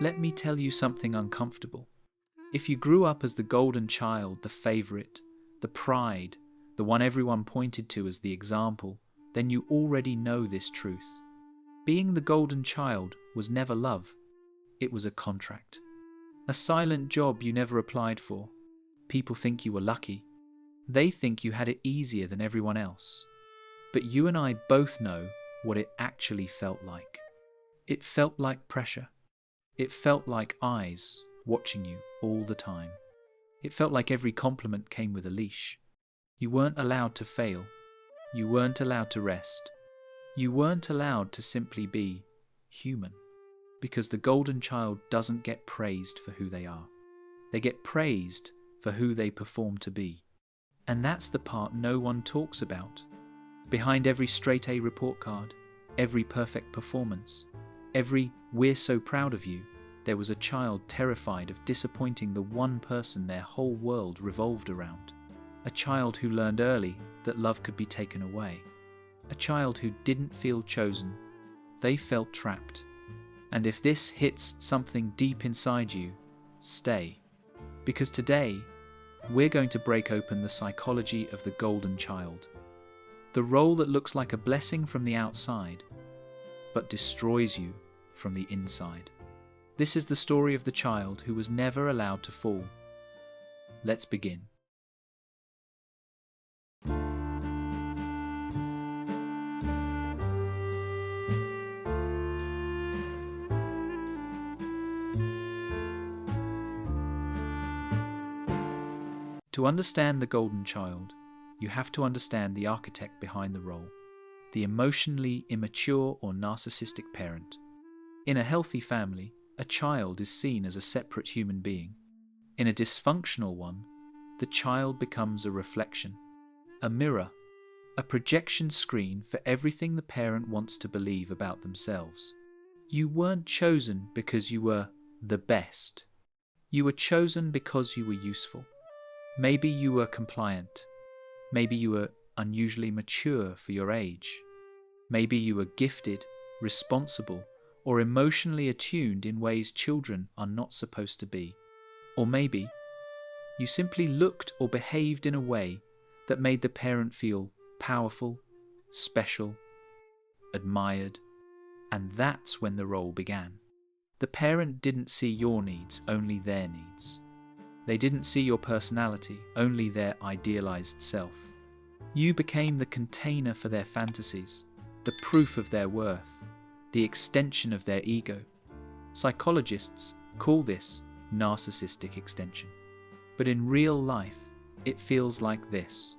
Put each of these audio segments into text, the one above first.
let me tell you something uncomfortable. If you grew up as the golden child, the favorite, the pride, the one everyone pointed to as the example, then you already know this truth. Being the golden child was never love. It was a contract. A silent job you never applied for. People think you were lucky. They think you had it easier than everyone else. But you and I both know what it actually felt like. It felt like pressure. It felt like eyes watching you all the time. It felt like every compliment came with a leash. You weren't allowed to fail. You weren't allowed to rest. You weren't allowed to simply be human. Because the golden child doesn't get praised for who they are. They get praised for who they perform to be. And that's the part no one talks about. Behind every straight A report card, every perfect performance, every "we're so proud of you," there was a child terrified of disappointing the one person their whole world revolved around. A child who learned early that love could be taken away. A child who didn't feel chosen. They felt trapped. And if this hits something deep inside you, stay. Because today, we're going to break open the psychology of the golden child. The role that looks like a blessing from the outside, but destroys you from the inside. This is the story of the child who was never allowed to fall. Let's begin. To understand the golden child, you have to understand the architect behind the role, the emotionally immature or narcissistic parent. In a healthy family, a child is seen as a separate human being. In a dysfunctional one, the child becomes a reflection, a mirror, a projection screen for everything the parent wants to believe about themselves. You weren't chosen because you were the best. You were chosen because you were useful. Maybe you were compliant. Maybe you were unusually mature for your age. Maybe you were gifted, responsible, or emotionally attuned in ways children are not supposed to be. Or maybe you simply looked or behaved in a way that made the parent feel powerful, special, admired. And that's when the role began. The parent didn't see your needs, only their needs. They didn't see your personality, only their idealized self. You became the container for their fantasies, the proof of their worth, the extension of their ego. Psychologists call this narcissistic extension. But in real life, it feels like this.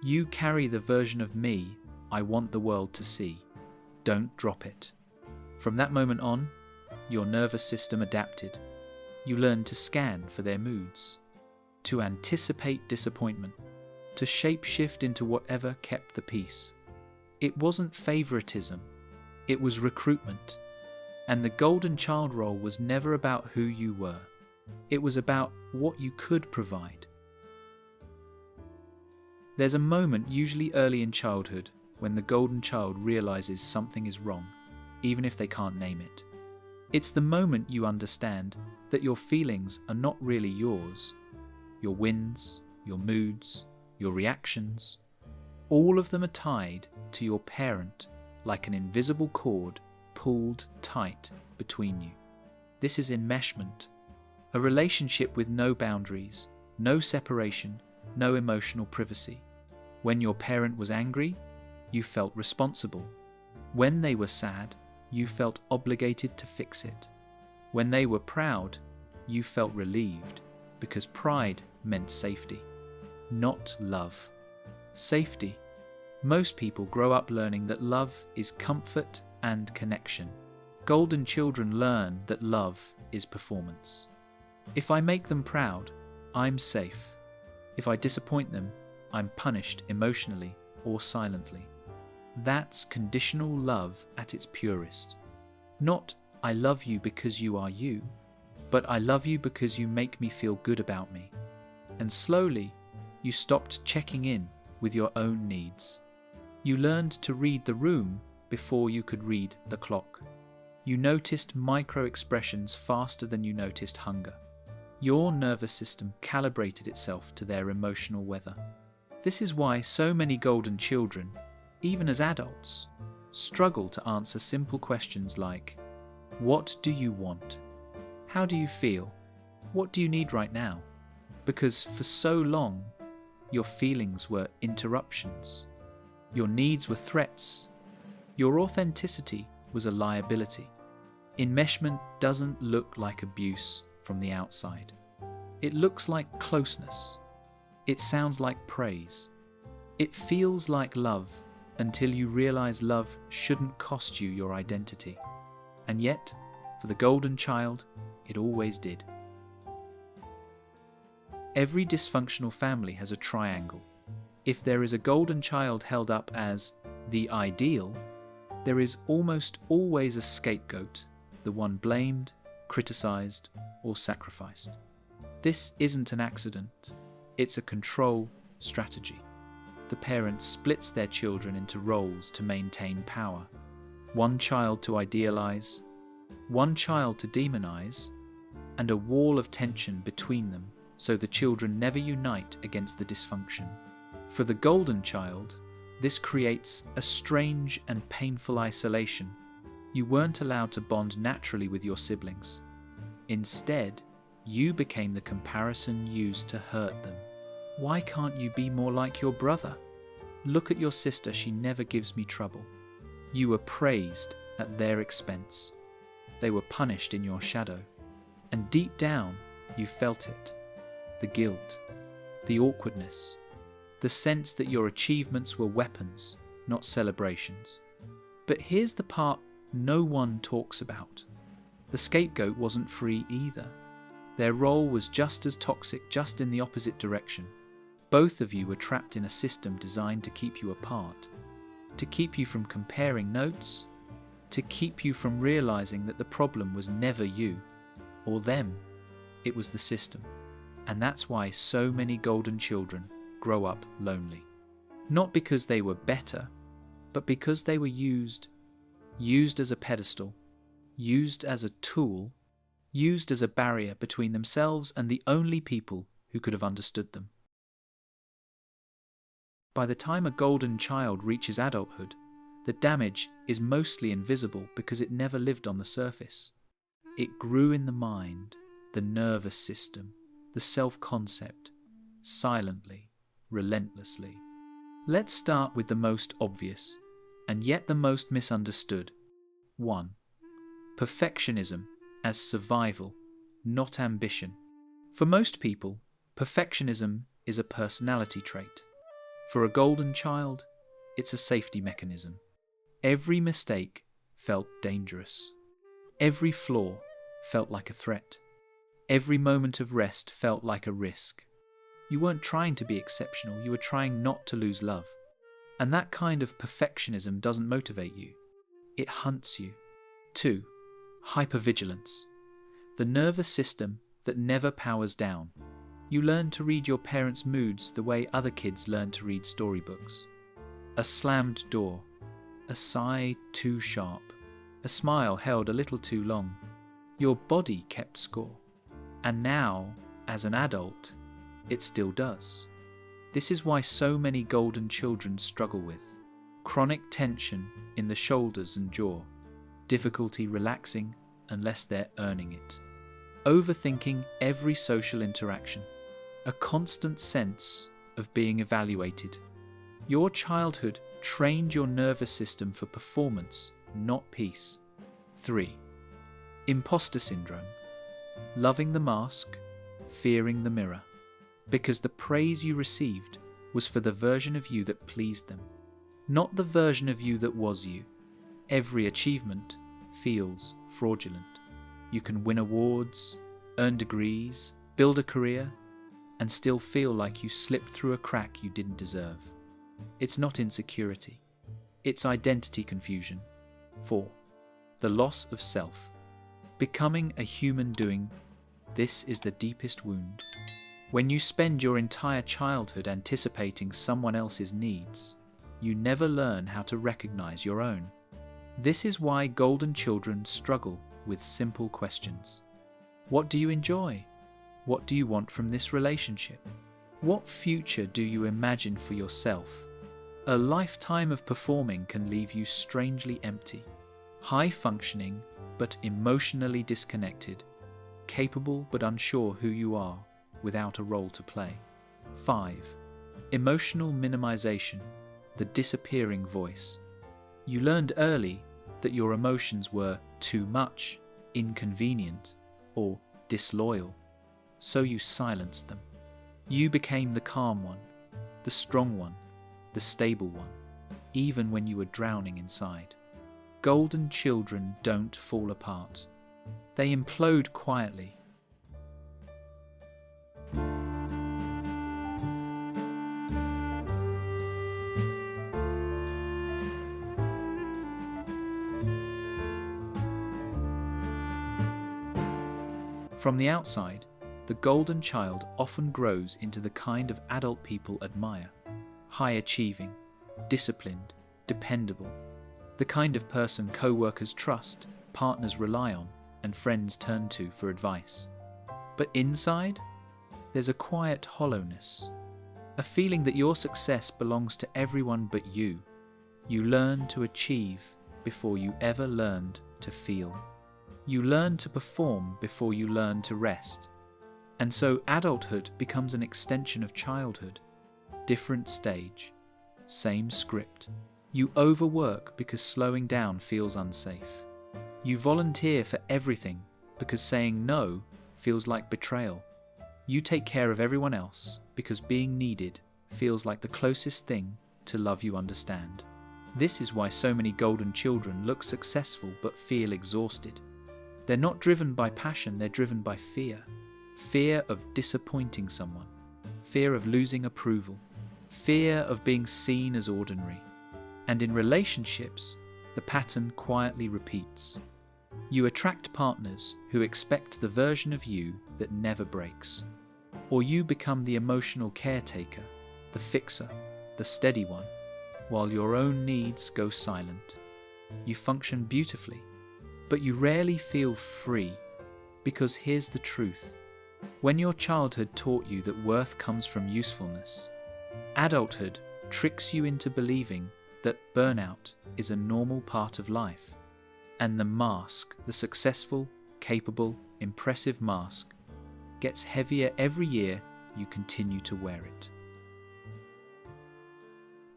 You carry the version of me I want the world to see. Don't drop it. From that moment on, your nervous system adapted. You learned to scan for their moods, to anticipate disappointment, to shapeshift into whatever kept the peace. It wasn't favoritism, it was recruitment. And the golden child role was never about who you were. It was about what you could provide. There's a moment, usually early in childhood, when the golden child realizes something is wrong, even if they can't name it. It's the moment you understand that your feelings are not really yours. Your wins, your moods, your reactions, all of them are tied to your parent like an invisible cord pulled tight between you. This is enmeshment, a relationship with no boundaries, no separation, no emotional privacy. When your parent was angry, you felt responsible. When they were sad, you felt obligated to fix it. When they were proud, you felt relieved, because pride meant safety, not love. Safety. Most people grow up learning that love is comfort and connection. Golden children learn that love is performance. If I make them proud, I'm safe. If I disappoint them, I'm punished emotionally or silently. That's conditional love at its purest. Not, I love you because you are you, but I love you because you make me feel good about me. And slowly, you stopped checking in with your own needs. You learned to read the room before you could read the clock. You noticed micro-expressions faster than you noticed hunger. Your nervous system calibrated itself to their emotional weather. This is why so many golden children, even as adults, struggle to answer simple questions like, what do you want? How do you feel? What do you need right now? Because for so long, your feelings were interruptions. Your needs were threats. Your authenticity was a liability. Enmeshment doesn't look like abuse from the outside. It looks like closeness. It sounds like praise. It feels like love until you realize love shouldn't cost you your identity. And yet, for the golden child, it always did. Every dysfunctional family has a triangle. If there is a golden child held up as the ideal, there is almost always a scapegoat, the one blamed, criticized, or sacrificed. This isn't an accident, it's a control strategy. The parent splits their children into roles to maintain power. One child to idealize, one child to demonize, and a wall of tension between them so the children never unite against the dysfunction. For the golden child, this creates a strange and painful isolation. You weren't allowed to bond naturally with your siblings. Instead, you became the comparison used to hurt them. Why can't you be more like your brother? Look at your sister, she never gives me trouble. You were praised at their expense. They were punished in your shadow. And deep down, you felt it. The guilt, the awkwardness, the sense that your achievements were weapons, not celebrations. But here's the part no one talks about. The scapegoat wasn't free either. Their role was just as toxic, just in the opposite direction. Both of you were trapped in a system designed to keep you apart, to keep you from comparing notes, to keep you from realizing that the problem was never you or them. It was the system. And that's why so many golden children grow up lonely. Not because they were better, but because they were used as a pedestal, used as a tool, used as a barrier between themselves and the only people who could have understood them. By the time a golden child reaches adulthood, the damage is mostly invisible because it never lived on the surface. It grew in the mind, the nervous system, the self-concept, silently, relentlessly. Let's start with the most obvious, and yet the most misunderstood. 1. Perfectionism as survival, not ambition. For most people, perfectionism is a personality trait. For a golden child, it's a safety mechanism. Every mistake felt dangerous. Every flaw felt like a threat. Every moment of rest felt like a risk. You weren't trying to be exceptional, you were trying not to lose love. And that kind of perfectionism doesn't motivate you. It hunts you. 2. Hypervigilance. The nervous system that never powers down. You learn to read your parents' moods the way other kids learn to read storybooks. A slammed door, a sigh too sharp, a smile held a little too long. Your body kept score. And now, as an adult, it still does. This is why so many golden children struggle with chronic tension in the shoulders and jaw, difficulty relaxing unless they're earning it, overthinking every social interaction, a constant sense of being evaluated. Your childhood trained your nervous system for performance, not peace. 3. Imposter syndrome. Loving the mask, fearing the mirror. Because the praise you received was for the version of you that pleased them, not the version of you that was you. Every achievement feels fraudulent. You can win awards, earn degrees, build a career, and still feel like you slipped through a crack you didn't deserve. It's not insecurity. It's identity confusion. 4. The loss of self. Becoming a human doing. This is the deepest wound. When you spend your entire childhood anticipating someone else's needs, you never learn how to recognize your own. This is why golden children struggle with simple questions. What do you enjoy? What do you want from this relationship? What future do you imagine for yourself? A lifetime of performing can leave you strangely empty, high-functioning but emotionally disconnected, capable but unsure who you are without a role to play. 5. Emotional minimization, the disappearing voice. You learned early that your emotions were too much, inconvenient, or disloyal, so you silenced them. You became the calm one, the strong one, the stable one, even when you were drowning inside. Golden children don't fall apart. They implode quietly. From the outside, the golden child often grows into the kind of adult people admire. High-achieving, disciplined, dependable. The kind of person co-workers trust, partners rely on, and friends turn to for advice. But inside, there's a quiet hollowness. A feeling that your success belongs to everyone but you. You learn to achieve before you ever learned to feel. You learn to perform before you learn to rest. And so adulthood becomes an extension of childhood. Different stage, same script. You overwork because slowing down feels unsafe. You volunteer for everything because saying no feels like betrayal. You take care of everyone else because being needed feels like the closest thing to love you understand. This is why so many golden children look successful but feel exhausted. They're not driven by passion, they're driven by fear. Fear of disappointing someone. Fear of losing approval. Fear of being seen as ordinary. And in relationships, the pattern quietly repeats. You attract partners who expect the version of you that never breaks. Or you become the emotional caretaker, the fixer, the steady one, while your own needs go silent. You function beautifully, but you rarely feel free, because here's the truth. When your childhood taught you that worth comes from usefulness, adulthood tricks you into believing that burnout is a normal part of life. And the mask, the successful, capable, impressive mask, gets heavier every year you continue to wear it.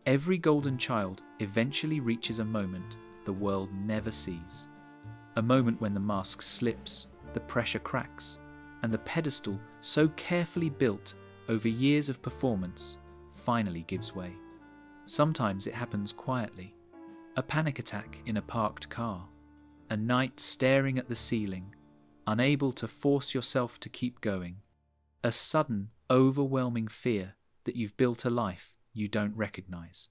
Every golden child eventually reaches a moment the world never sees. A moment when the mask slips, the pressure cracks, and the pedestal so carefully built over years of performance finally gives way. Sometimes it happens quietly. A panic attack in a parked car. A night staring at the ceiling, unable to force yourself to keep going. A sudden, overwhelming fear that you've built a life you don't recognize.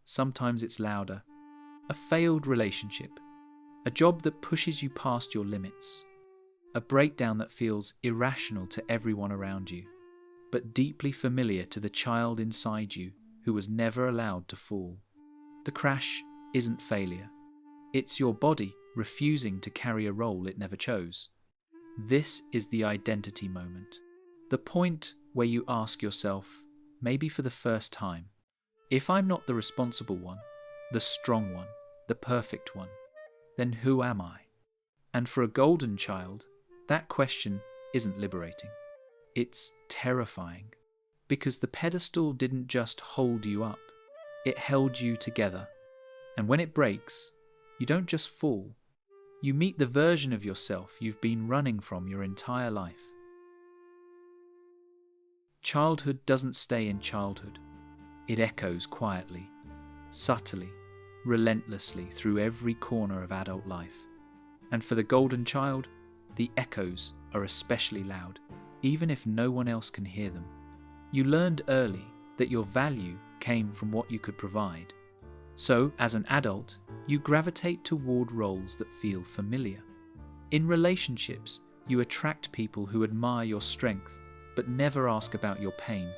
Sometimes it's louder. A failed relationship. A job that pushes you past your limits. A breakdown that feels irrational to everyone around you, but deeply familiar to the child inside you who was never allowed to fall. The crash isn't failure. It's your body refusing to carry a role it never chose. This is the identity moment. The point where you ask yourself, maybe for the first time, if I'm not the responsible one, the strong one, the perfect one, then who am I? And for a golden child, that question isn't liberating. It's terrifying, because the pedestal didn't just hold you up, it held you together. And when it breaks, you don't just fall, you meet the version of yourself you've been running from your entire life. Childhood doesn't stay in childhood. It echoes quietly, subtly, relentlessly through every corner of adult life. And for the golden child, the echoes are especially loud, even if no one else can hear them. You learned early that your value came from what you could provide. So, as an adult, you gravitate toward roles that feel familiar. In relationships, you attract people who admire your strength, but never ask about your pain.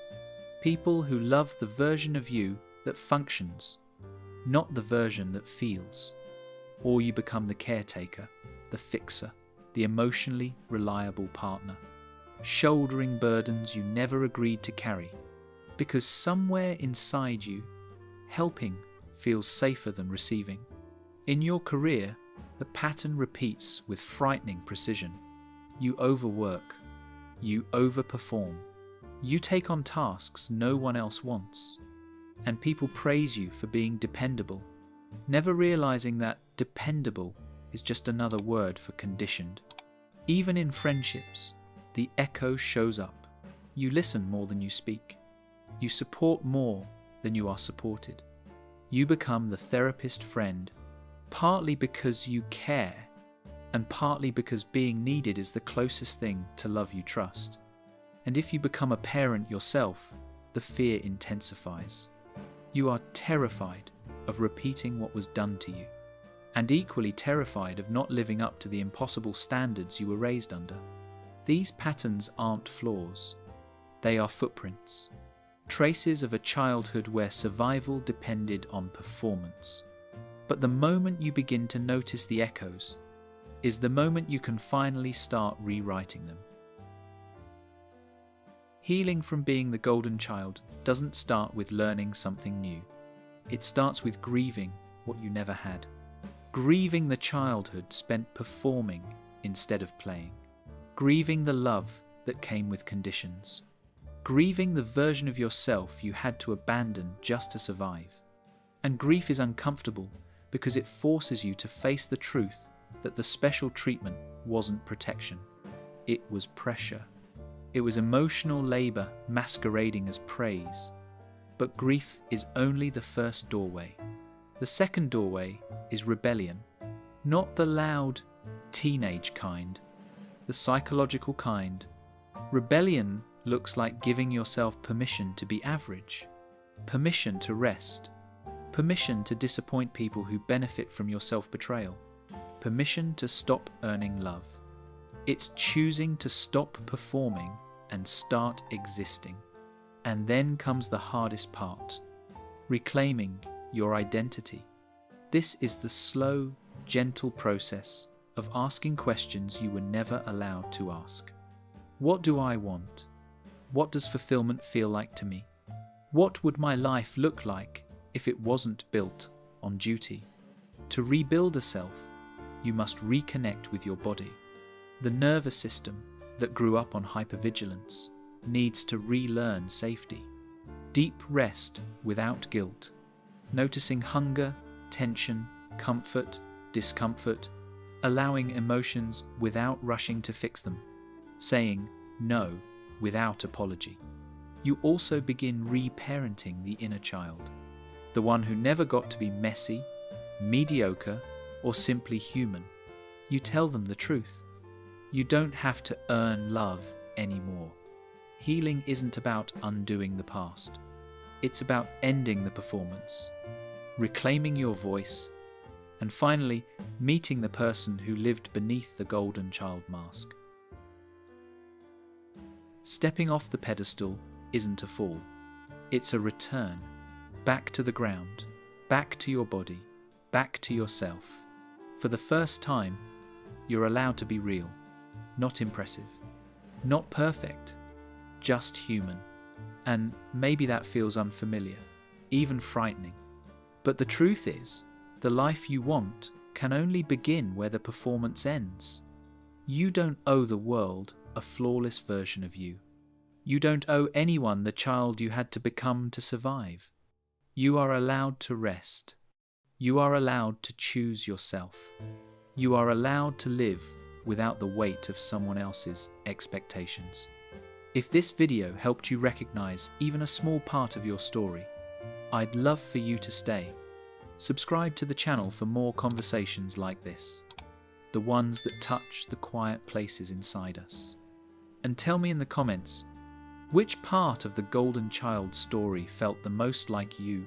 People who love the version of you that functions, not the version that feels. or you become the caretaker, the fixer, the emotionally reliable partner, shouldering burdens you never agreed to carry, because somewhere inside you, helping feels safer than receiving. In your career, the pattern repeats with frightening precision. You overwork, you overperform, you take on tasks no one else wants, and people praise you for being dependable, never realizing that dependable is just another word for conditioned. Even in friendships, the echo shows up. You listen more than you speak. You support more than you are supported. You become the therapist friend, partly because you care, and partly because being needed is the closest thing to love you trust. And if you become a parent yourself, the fear intensifies. You are terrified of repeating what was done to you, and equally terrified of not living up to the impossible standards you were raised under. These patterns aren't flaws. They are footprints, traces of a childhood where survival depended on performance. But the moment you begin to notice the echoes is the moment you can finally start rewriting them. Healing from being the golden child doesn't start with learning something new. It starts with grieving what you never had. Grieving the childhood spent performing instead of playing. Grieving the love that came with conditions. Grieving the version of yourself you had to abandon just to survive. And grief is uncomfortable because it forces you to face the truth that the special treatment wasn't protection. It was pressure. It was emotional labor masquerading as praise. But grief is only the first doorway. The second doorway is rebellion. Not the loud, teenage kind, the psychological kind. Rebellion looks like giving yourself permission to be average, permission to rest, permission to disappoint people who benefit from your self-betrayal, permission to stop earning love. It's choosing to stop performing and start existing. And then comes the hardest part, reclaiming your identity. This is the slow, gentle process of asking questions you were never allowed to ask. What do I want? What does fulfillment feel like to me? What would my life look like if it wasn't built on duty? To rebuild a self, you must reconnect with your body. The nervous system that grew up on hypervigilance needs to relearn safety. Deep rest without guilt. Noticing hunger, tension, comfort, discomfort. Allowing emotions without rushing to fix them. Saying no without apology. You also begin reparenting the inner child. The one who never got to be messy, mediocre, or simply human. You tell them the truth. You don't have to earn love anymore. Healing isn't about undoing the past. It's about ending the performance, reclaiming your voice, and finally meeting the person who lived beneath the golden child mask. Stepping off the pedestal isn't a fall. It's a return, back to the ground, back to your body, back to yourself. For the first time, you're allowed to be real, not impressive, not perfect, just human. And maybe that feels unfamiliar, even frightening. But the truth is, the life you want can only begin where the performance ends. You don't owe the world a flawless version of you. You don't owe anyone the child you had to become to survive. You are allowed to rest. You are allowed to choose yourself. You are allowed to live without the weight of someone else's expectations. If this video helped you recognize even a small part of your story, I'd love for you to stay. Subscribe to the channel for more conversations like this, the ones that touch the quiet places inside us. And tell me in the comments, which part of the golden child story felt the most like you?